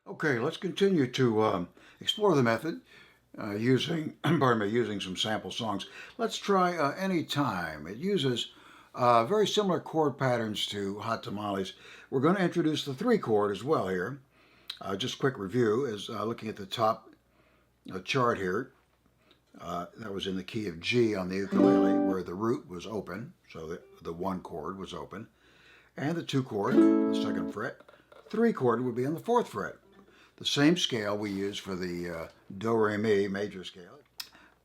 Okay, let's continue to explore the method using, pardon me, using some sample songs. Let's try Any Time. It uses very similar chord patterns to Hot Tamales. We're going to introduce the three chord as well here. Just quick review is looking at the top chart here. That was in the key of G on the ukulele, where the root was open, so the one chord was open, and the two chord, the second fret. Three chord would be on the fourth fret. The same scale we use for the Do Re Mi major scale.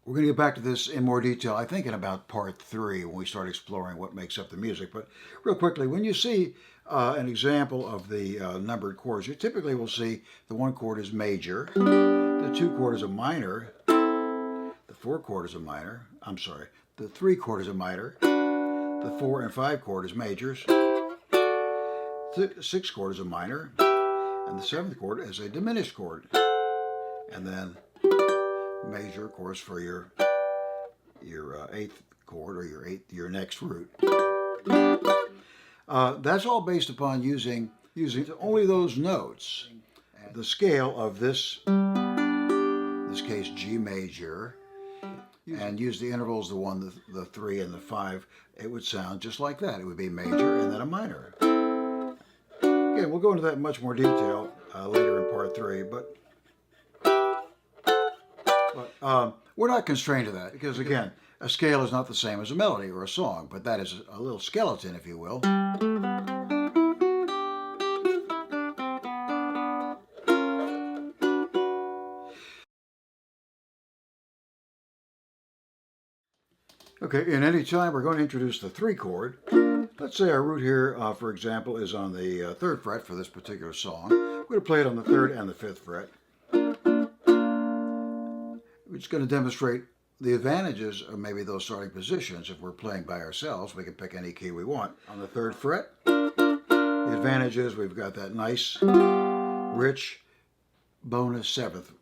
We're going to get back to this in more detail, I think, in about part 3 when we start exploring what makes up the music. But real quickly, when you see an example of the numbered chords, you typically will see the one chord is major, the two chord is a minor, the four chord is a minor, the three chord is a minor, the 4 and 5 chord is majors, the 6 chord is a minor, and the 7th chord is a diminished chord. And then major, of course, for your 8th chord or your next root. That's all based upon using only those notes. The scale of this case G major, and use the intervals, the 1, the 3, and the 5. It would sound just like that. It would be major and then a minor. Okay, we'll go into that in much more detail later in part 3, but we're not constrained to that because, again, a scale is not the same as a melody or a song, but that is a little skeleton, if you will. Okay, in Any Time, we're going to introduce the three chord. Let's say our root here, for example, is on the 3rd fret for this particular song. We're going to play it on the 3rd and the 5th fret. We're just going to demonstrate the advantages of maybe those starting positions. If we're playing by ourselves, we can pick any key we want. On the 3rd fret, the advantage is we've got that nice, rich bonus 7th.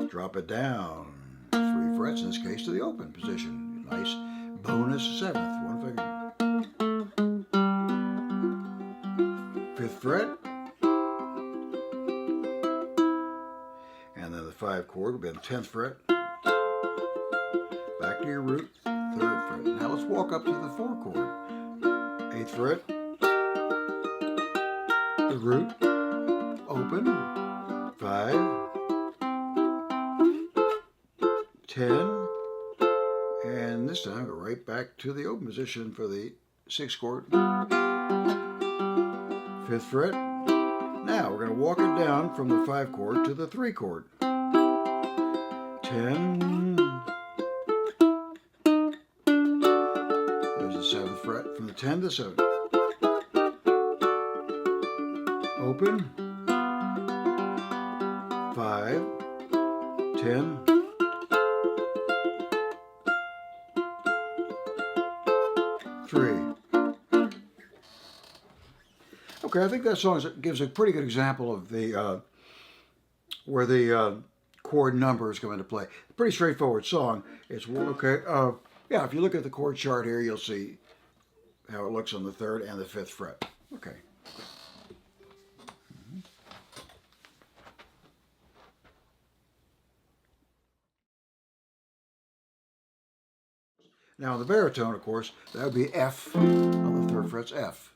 Drop it down 3 frets, in this case, to the open position. Nice bonus 7th, one finger. 5th fret, and then the 5 chord will be on the 10th fret. Back to your root, 3rd fret. Now let's walk up to the 4 chord. 8th fret, the root, open, 5, 10, and this time go right back to the open position for the 6th chord. 5th fret. Now we're going to walk it down from the 5 chord to the 3 chord. 10. There's the 7th fret from the 10 to 7. Open. 5, 10. Okay, I think that song gives a pretty good example of the where the chord numbers come into play. Pretty straightforward song. It's okay. Yeah, if you look at the chord chart here, you'll see how it looks on the 3rd and the 5th fret. Okay. Now the baritone, of course, that would be F on the 3rd fret's F.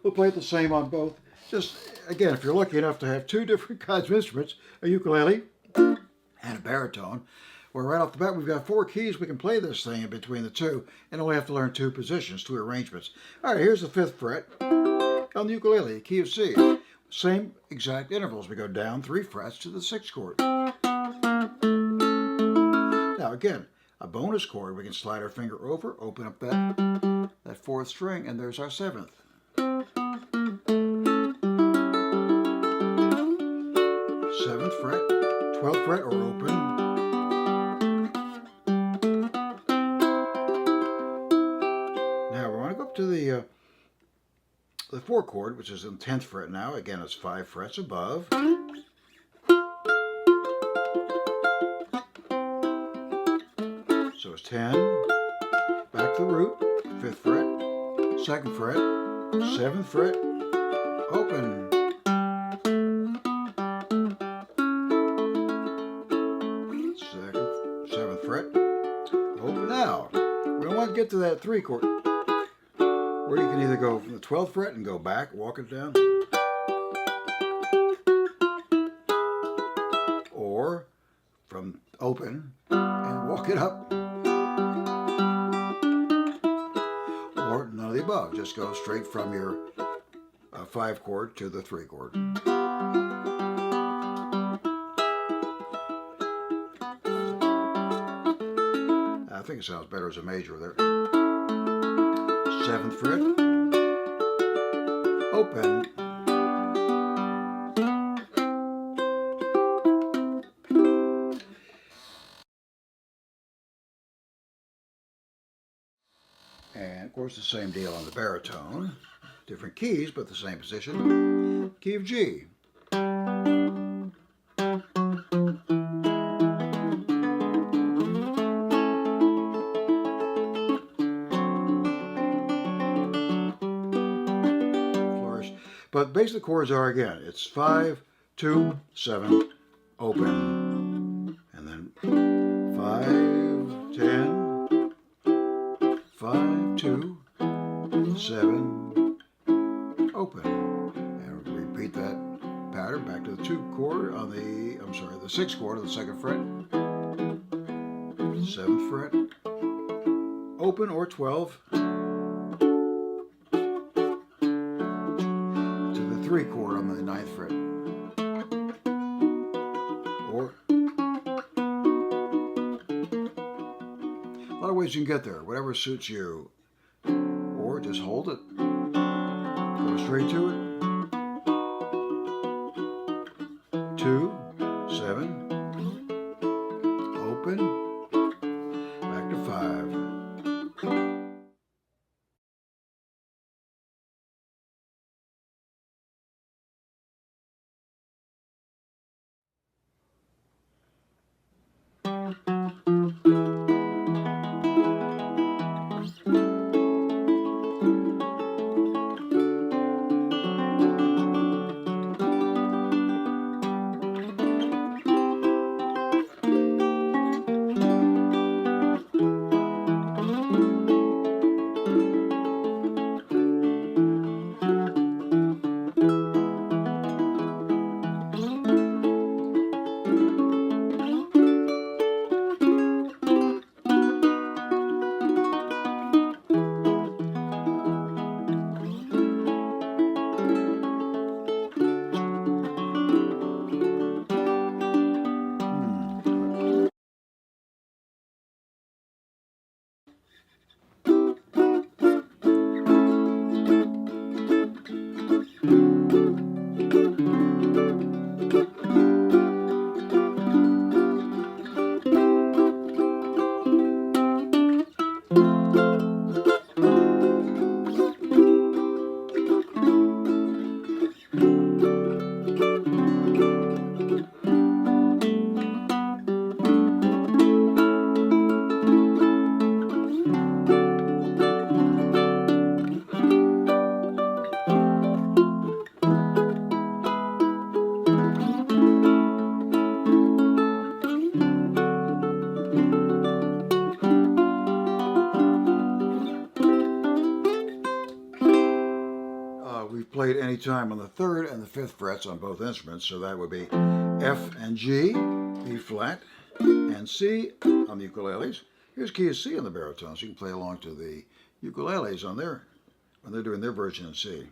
We'll play it the same on both. Just, again, if you're lucky enough to have 2 different kinds of instruments, a ukulele and a baritone, where right off the bat we've got 4 keys, we can play this thing in between the 2 and only have to learn 2 positions, 2 arrangements. All right, here's the 5th fret on the ukulele, key of C. Same exact intervals. We go down 3 frets to the 6th chord. Now again, a bonus chord, we can slide our finger over, open up that 4th string, and there's our 7th. 7th fret, 12th fret, or open. Now we want to go up to the 4 chord, which is in 10th fret now. Again, it's 5 frets above. So it's 10, back to the root, 5th fret, 2nd fret, 7th fret, open. 7th fret, open. Now, we don't want to get to that 3 chord, where you can either go from the 12th fret and go back, walk it down, or from open and walk it up, or none of the above. Just go straight from your 5 chord to the 3 chord. I think it sounds better as a major there. 7th fret, open. And of course the same deal on the baritone. Different keys, but the same position. Key of G. Flourish. But basic chords are, again, it's 5, 2, 7, open. And then 5, 10, 5, 2, 7, open. And repeat that pattern back to the 2 chord on the 6th chord of the 2nd fret, 7th fret, open, or 12, to the 3 chord on the 9th fret, or a lot of ways you can get there, whatever suits you, or just hold it, go straight to it. 2, 7, open, back to 5. We've played any time on the 3rd and the 5th frets on both instruments, so that would be F and G, B flat, and C on the ukuleles. Here's key of C on the baritones. You can play along to the ukuleles on when they're doing their version in C.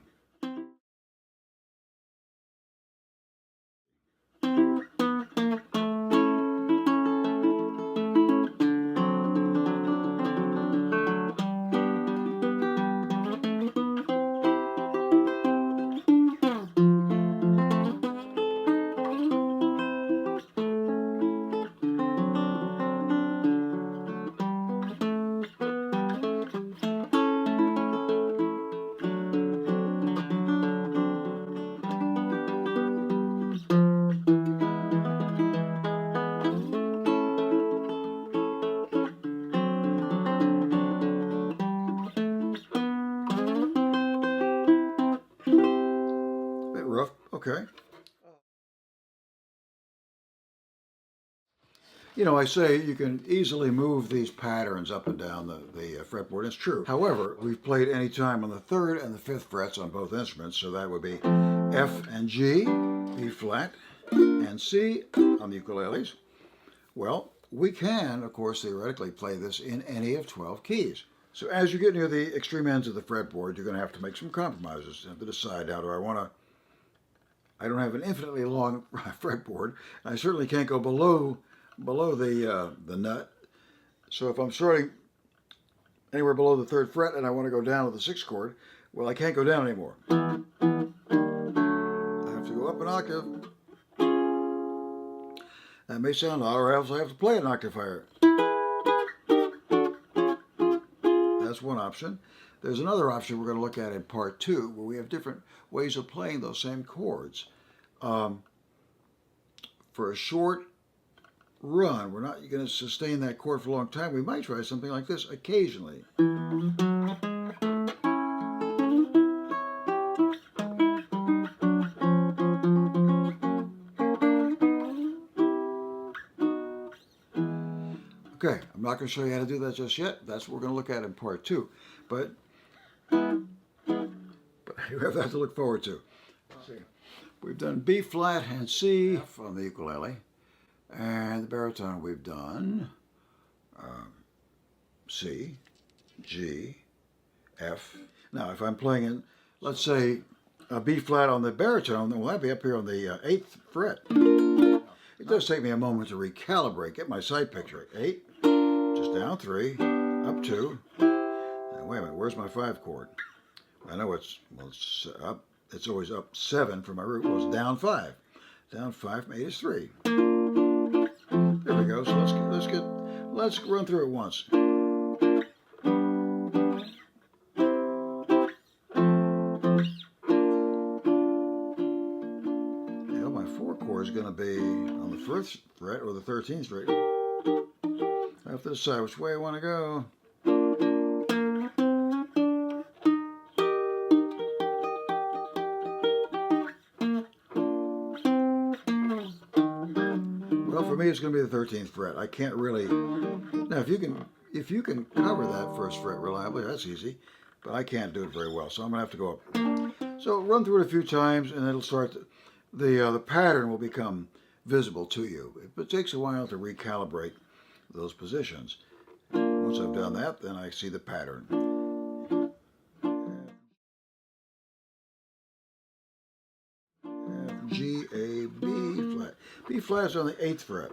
rough. Okay. You know, I say you can easily move these patterns up and down the fretboard. It's true. However, we've played any time on the 3rd and the 5th frets on both instruments, so that would be F and G, B flat, and C on the ukuleles. Well, we can, of course, theoretically play this in any of 12 keys. So as you get near the extreme ends of the fretboard, you're going to have to make some compromises. You have to decide, how do I want to... I don't have an infinitely long fretboard. I certainly can't go below the nut. So if I'm starting anywhere below the 3rd fret and I want to go down to the 6th chord, well, I can't go down anymore. I have to go up an octave. That may sound odd, or else I have to play an octave higher. That's one option. There's another option we're going to look at in part 2, where we have different ways of playing those same chords. For a short run, we're not going to sustain that chord for a long time. We might try something like this occasionally. Okay, I'm not going to show you how to do that just yet. That's what we're going to look at in part 2. But you have that to look forward to. We've done B flat and C on the ukulele. And the baritone we've done C, G, F. Now if I'm playing in, let's say, a B flat on the baritone, then will that be up here on the 8th fret? It does take me a moment to recalibrate, get my sight picture. 8, just down 3, up 2. Now, wait a minute, where's my 5 chord? I know it's up. It's always up 7 for my root. Well, it's down 5. Down 5 from 8 is 3. There we go. So let's run through it once. Now my 4 chord is going to be on the 1st fret or the 13th fret. I have to decide which way I want to go. Well, for me, it's going to be the 13th fret. I can't really... Now, if you can cover that 1st fret reliably, that's easy. But I can't do it very well, so I'm going to have to go up. So run through it a few times, and it'll start... The pattern will become visible to you. It takes a while to recalibrate those positions. Once I've done that, then I see the pattern. F, G, A, B flat. B flat is on the 8th fret.